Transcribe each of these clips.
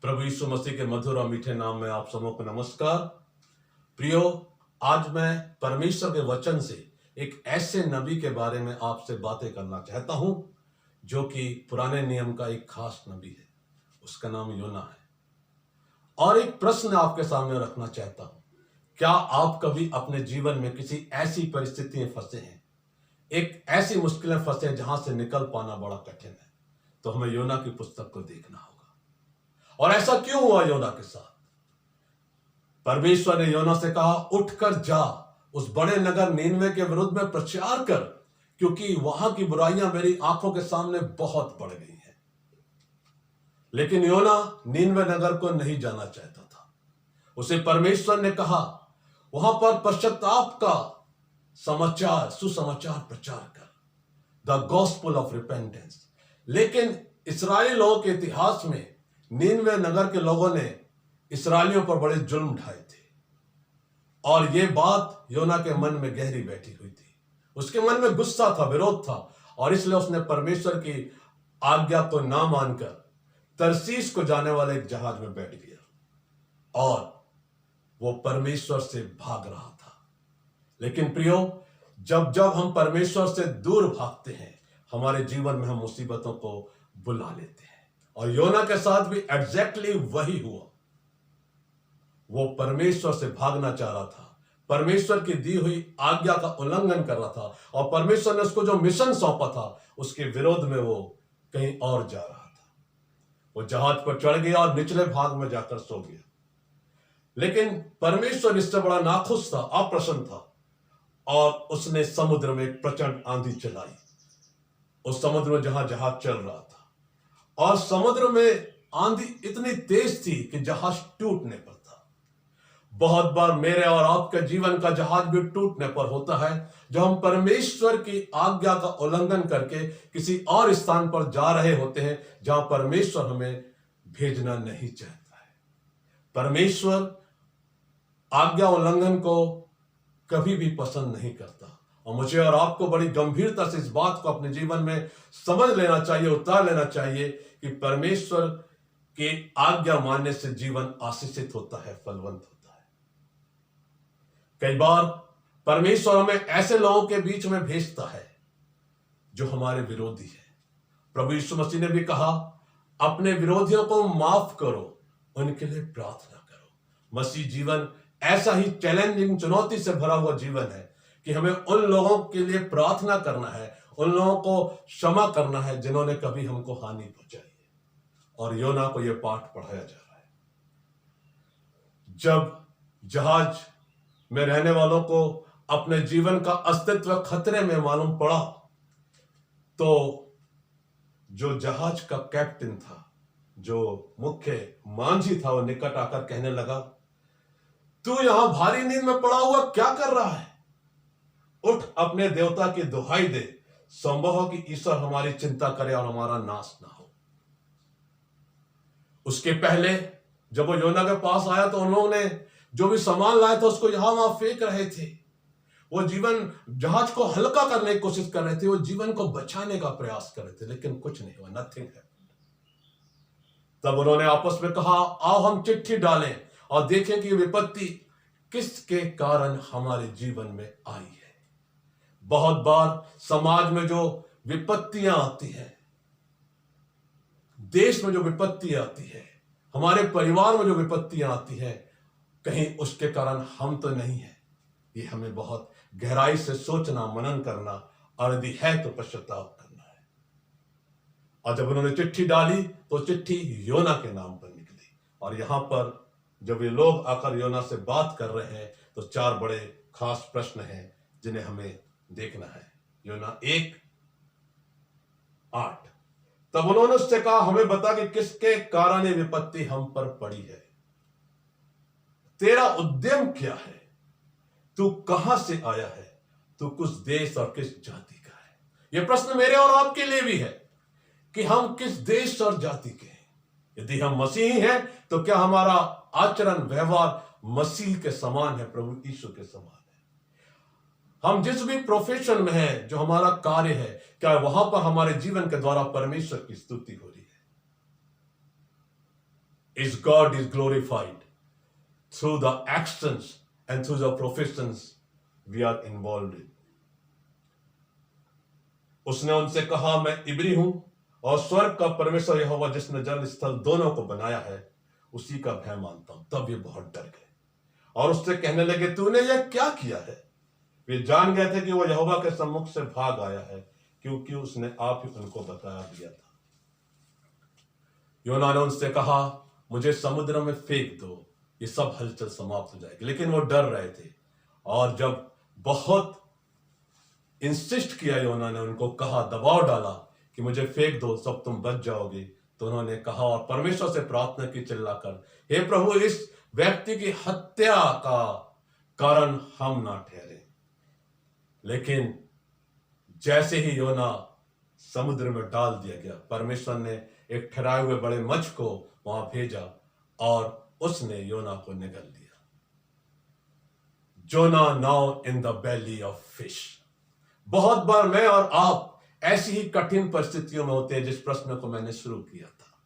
प्रभु यीशु मसीह के मधुर और मीठे नाम में आप सबों को नमस्कार। प्रियो, आज मैं परमेश्वर के वचन से एक ऐसे नबी के बारे में आपसे बातें करना चाहता हूं जो कि पुराने नियम का एक खास नबी है। उसका नाम योना है। और एक प्रश्न आपके सामने रखना चाहता हूं, क्या आप कभी अपने जीवन में किसी ऐसी परिस्थिति में फंसे हैं, एक ऐसी मुश्किलें फंसे हैं जहां से निकल पाना बड़ा कठिन है? तो हमें योना की पुस्तक को देखना होगा। और ऐसा क्यों हुआ योना के साथ? परमेश्वर ने योना से कहा, उठकर जा, उस बड़े नगर नीनवे के विरुद्ध में प्रचार कर, क्योंकि वहां की बुराइयां मेरी आंखों के सामने बहुत बढ़ गई हैं। लेकिन योना नीनवे नगर को नहीं जाना चाहता था। उसे परमेश्वर ने कहा, वहां पर पश्चाताप का समाचार, सुसमाचार प्रचार कर, द गॉस्पेल ऑफ रिपेंटेंस। लेकिन इस्राएलियों के इतिहास में नीनवे नगर के लोगों ने इस्राएलियों पर बड़े जुल्म ढाए थे, और यह बात योना के मन में गहरी बैठी हुई थी। उसके मन में गुस्सा था, विरोध था, और इसलिए उसने परमेश्वर की आज्ञा को ना मानकर तरसीस को जाने वाले एक जहाज में बैठ गया और वो परमेश्वर से भाग रहा था। लेकिन प्रियो, जब जब हम परमेश्वर से दूर भागते हैं, हमारे जीवन में हम मुसीबतों को बुला लेते हैं। और योना के साथ भी एग्जैक्टली वही हुआ। वो परमेश्वर से भागना चाह रहा था, परमेश्वर की दी हुई आज्ञा का उल्लंघन कर रहा था, और परमेश्वर ने उसको जो मिशन सौंपा था उसके विरोध में वो कहीं और जा रहा था। वो जहाज पर चढ़ गया और निचले भाग में जाकर सो गया। लेकिन परमेश्वर इससे बड़ा नाखुश था, अप्रसन्न था, और उसने समुद्र में एक प्रचंड आंधी चलाई। उस समुद्र में जहां जहाज चल रहा था, और समुद्र में आंधी इतनी तेज थी कि जहाज टूटने पर था। बहुत बार मेरे और आपके जीवन का जहाज भी टूटने पर होता है, जब हम परमेश्वर की आज्ञा का उल्लंघन करके किसी और स्थान पर जा रहे होते हैं जहां परमेश्वर हमें भेजना नहीं चाहता है। परमेश्वर आज्ञा उल्लंघन को कभी भी पसंद नहीं करता, और मुझे और आपको बड़ी गंभीरता से इस बात को अपने जीवन में समझ लेना चाहिए, उतार लेना चाहिए कि परमेश्वर के आज्ञा मानने से जीवन आशीषित होता है, फलवंत होता है। कई बार परमेश्वर हमें ऐसे लोगों के बीच में भेजता है जो हमारे विरोधी है। प्रभु यीशु मसीह ने भी कहा, अपने विरोधियों को माफ करो, उनके लिए प्रार्थना करो। मसीह जीवन ऐसा ही चैलेंजिंग, चुनौती से भरा हुआ जीवन है कि हमें उन लोगों के लिए प्रार्थना करना है, उन लोगों को क्षमा करना है जिन्होंने कभी हमको हानि पहुंचाई है। और योना को यह पाठ पढ़ाया जा रहा है। जब जहाज में रहने वालों को अपने जीवन का अस्तित्व खतरे में मालूम पड़ा, तो जो जहाज का कैप्टन था, जो मुख्य मांझी था, वो निकट आकर कहने लगा, तू यहां भारी नींद में पड़ा हुआ क्या कर रहा है? उठ, अपने देवता की दुहाई दे, संभव हो कि ईश्वर हमारी चिंता करे और हमारा नाश ना हो। उसके पहले जब वो योना के पास आया तो उन्होंने जो भी सामान लाया था उसको यहां वहां फेंक रहे थे। वो जीवन जहाज को हल्का करने की कोशिश कर रहे थे, वो जीवन को बचाने का प्रयास कर रहे थे, लेकिन कुछ नहीं हुआ, नथिंग है। तब उन्होंने आपस में कहा, आओ हम चिट्ठी डालें और देखें कि विपत्ति किसके कारण हमारे जीवन में आई है। बहुत बार समाज में जो विपत्तियां आती हैं, देश में जो विपत्तियां आती है, हमारे परिवार में जो विपत्तियां आती है, कहीं उसके कारण हम तो नहीं है। ये हमें बहुत गहराई से सोचना, मनन करना, और यदि है तो पश्चाताप करना है। और जब उन्होंने चिट्ठी डाली तो चिट्ठी योना के नाम पर निकली। और यहां पर जब ये लोग आकर योना से बात कर रहे हैं तो चार बड़े खास प्रश्न हैं जिन्हें हमें देखना है। योना 1:8। तब उन्होंने उससे कहा, हमें बता कि किसके कारण ये विपत्ति हम पर पड़ी है। तेरा उद्यम क्या है? तू कहां से आया है? तू किस देश और किस जाति का है? यह प्रश्न मेरे और आपके लिए भी है कि हम किस देश और जाति के हैं। यदि हम मसीही हैं तो क्या हमारा आचरण, व्यवहार मसीह के समान है, प्रभु यीशु के समान है? हम जिस भी प्रोफेशन में हैं, जो हमारा कार्य है, क्या वहां पर हमारे जीवन के द्वारा परमेश्वर की स्तुति हो रही है? is God is glorified through the actions and through the professions we are involved in. उसने उनसे कहा, मैं इब्री हूं और स्वर्ग का परमेश्वर यहोवा जिसने जल स्थल दोनों को बनाया है उसी का भय मानता हूं। तब ये बहुत डर गए और उससे कहने लगे, तूने यह क्या किया है? वे जान गए थे कि वो यहोवा के सम्मुख से भाग आया है, क्योंकि उसने आप ही उनको बता दिया था। योना ने उनसे कहा, मुझे समुद्र में फेंक दो, ये सब हलचल समाप्त हो जाएगी। लेकिन वो डर रहे थे और जब बहुत इंसिस्ट किया, योना ने उनको कहा, दबाव डाला कि मुझे फेंक दो, सब तुम बच जाओगे, तो उन्होंने कहा और परमेश्वर से प्रार्थना की चिल्लाकर, हे प्रभु, इस व्यक्ति की हत्या का कारण हम ना ठहरे। लेकिन जैसे ही योना समुद्र में डाल दिया गया, परमेश्वर ने एक ठहराए हुए बड़े मच्छ को वहां भेजा और उसने योना को निगल लिया। Jonah now in the belly of fish. बहुत बार मैं और आप ऐसी ही कठिन परिस्थितियों में होते हैं जिस प्रश्न को मैंने शुरू किया था।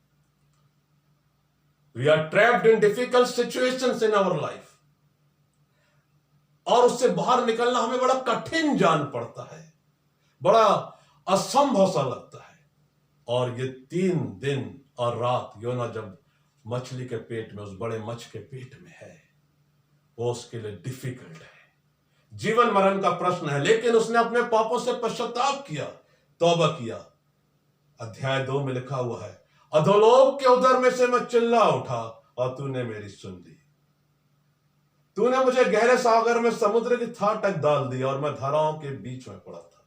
We are trapped in difficult situations in our life और उससे बाहर निकलना हमें बड़ा कठिन जान पड़ता है, बड़ा असंभव सा लगता है। और ये 3 दिन और रात योना जब मछली के पेट में, उस बड़े मच्छ के पेट में है, वो उसके लिए डिफिकल्ट है, जीवन मरण का प्रश्न है। लेकिन उसने अपने पापों से पश्चाताप किया, तौबा किया। अध्याय 2 में लिखा हुआ है, अधोलोक के उदर में से मैं चिल्ला उठा और तूने मेरी सुन ली। तूने मुझे गहरे सागर में समुद्र की थाह तक डाल दी और मैं धाराओं के बीच में पड़ा था।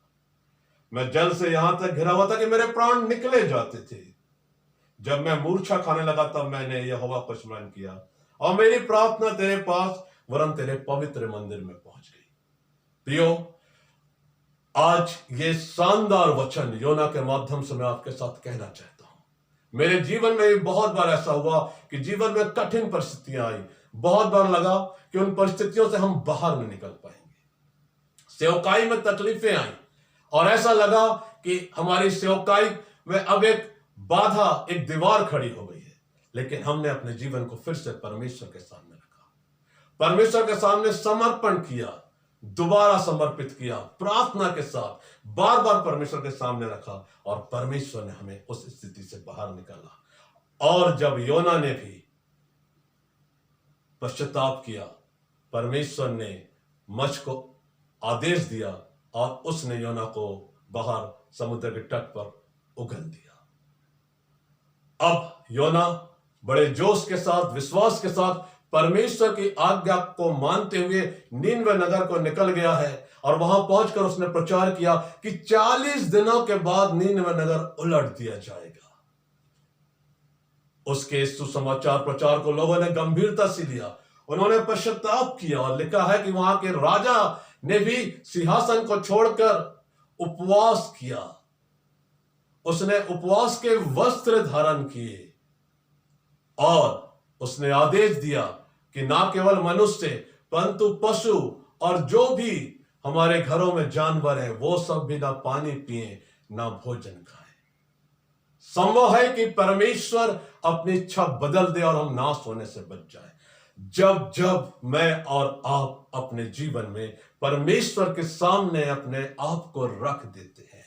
मैं जल से यहां तक घिरा हुआ था कि मेरे प्राण निकले जाते थे। जब मैं मूर्छा खाने लगा तब मैंने यहोवा को स्मरण किया और मेरी प्रार्थना तेरे पास वरन तेरे पवित्र मंदिर में पहुंच गई। प्रियो, आज ये शानदार वचन योना के माध्यम से मैं आपके साथ कहना चाहता हूं। मेरे जीवन में भी बहुत बार ऐसा हुआ कि जीवन में कठिन परिस्थितियां आई, बहुत बार लगा कि उन परिस्थितियों से हम बाहर नहीं निकल पाएंगे। सेवकाई में तकलीफें आई और ऐसा लगा कि हमारी सेवकाई में अब एक बाधा, एक दीवार खड़ी हो गई है। लेकिन हमने अपने जीवन को फिर से परमेश्वर के सामने रखा, परमेश्वर के सामने समर्पण किया, दोबारा समर्पित किया, प्रार्थना के साथ बार बार परमेश्वर के सामने रखा और परमेश्वर ने हमें उस स्थिति से बाहर निकाला। और जब योना ने भी पश्चाताप किया, परमेश्वर ने मच्छ को आदेश दिया और उसने योना को बाहर समुद्र के तट पर उगल दिया। अब योना बड़े जोश के साथ, विश्वास के साथ परमेश्वर की आज्ञा को मानते हुए नीनवे नगर को निकल गया है और वहां पहुंचकर उसने प्रचार किया कि 40 दिनों के बाद नीनवे नगर उलट दिया जाएगा। उसके सुसमाचार प्रचार को लोगों ने गंभीरता से लिया, उन्होंने पश्चाताप किया और लिखा है कि वहां के राजा ने भी सिंहासन को छोड़कर उपवास किया। उसने उपवास के वस्त्र धारण किए और उसने आदेश दिया कि ना केवल मनुष्य परंतु पशु और जो भी हमारे घरों में जानवर हैं वो सब भी ना पानी पिए ना भोजन खाएं। संभव है कि परमेश्वर अपनी इच्छा बदल दे और हम नाश होने से बच जाएं। जब जब मैं और आप अपने जीवन में परमेश्वर के सामने अपने आप को रख देते हैं,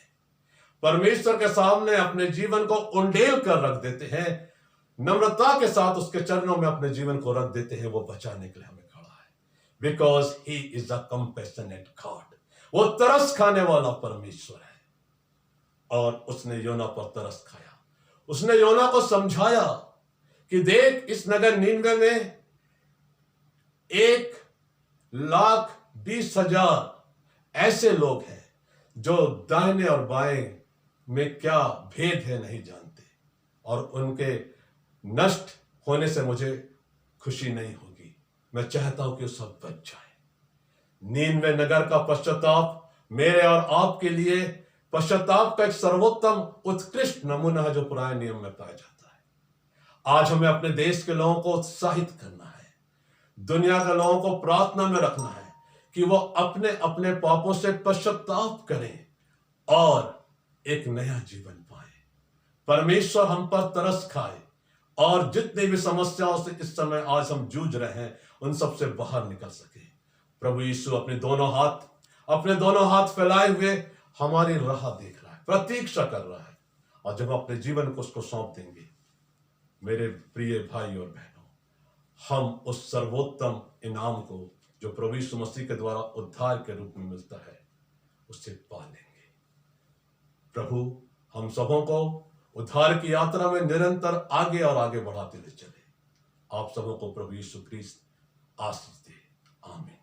परमेश्वर के सामने अपने जीवन को उंडेल कर रख देते हैं, नम्रता के साथ उसके चरणों में अपने जीवन को रख देते हैं, वो बचाने के लिए हमें खड़ा है। Because he is a compassionate God. वो तरस खाने वाला परमेश्वर है। और उसने योना पर तरस खाया। उसने योना को समझाया कि देख, इस नगर नीनवे में 1,20,000 ऐसे लोग हैं जो दाहिने और बाएं में क्या भेद है नहीं जानते, और उनके नष्ट होने से मुझे खुशी नहीं होगी। मैं चाहता हूं कि वो सब बच जाए। नीनवे नगर का पश्चाताप मेरे और आपके लिए पश्चाताप का एक सर्वोत्तम उत्कृष्ट नमूना है जो पुराने नियम में पाया जाता है। आज हमें अपने देश के लोगों को उत्साहित करना है, दुनिया के लोगों को प्रार्थना में रखना है कि वो अपने अपने पापों से पश्चाताप करें और एक नया जीवन पाए। परमेश्वर हम पर तरस खाए और जितनी भी समस्याओं से इस समय आज हम जूझ रहे हैं उन सब से बाहर निकल सके। प्रभु यीशु अपने दोनों हाथ फैलाए हुए हमारी राह देख रहा है, प्रतीक्षा कर रहा है, और जब अपने जीवन को उसको सौंप देंगे, मेरे प्रिय भाई और बहनों, हम उस सर्वोत्तम इनाम को जो प्रभु यीशु मसीह के द्वारा उद्धार के रूप में मिलता है उससे पा लेंगे। प्रभु हम सबों को उद्धार की यात्रा में निरंतर आगे और आगे बढ़ाते ले चले। आप सबों को प्रभु यीशु ख्रीस्त आशीष दे। आमीन।